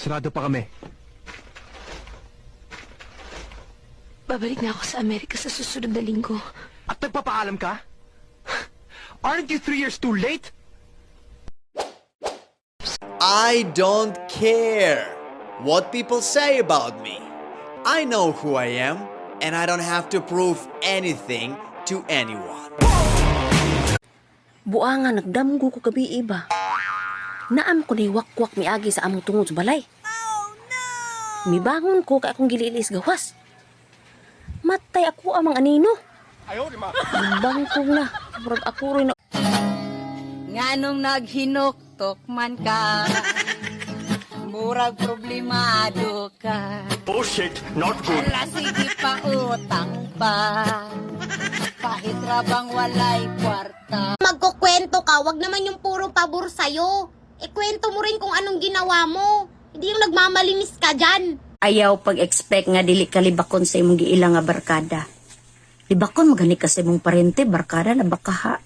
Sarado pa kami. Babalik na ako sa Amerika sa susunod na linggo. At nagpapaalam ka? Aren't you 3 years too late? I don't care what people say about me. I know who I am, and I don't have to prove anything to anyone. Buangan nagdamgo ko gabi iba. Naam ko ni wakwak miagi sa among tungod sa balay. Mibangon ko kay akong gililis gawas. Matay ako amang anino. Bangkog na. Murag ako rin na. Nganong naghinuktok man ka, murag problemado ka. Oh shit, not good. Ala sige pa utang pa, kahit rabang walay kwarta. Magkukwento ka, wag naman yung puro pabor sa'yo. Ikwento mo rin kung anong ginawa mo. Hindi yung nagmamalinis ka dyan. Ayaw pag-expect nga dili ka libakon sa imong giilang nga barkada. Libakon magani ka sa imong parente, barkada na bakaha.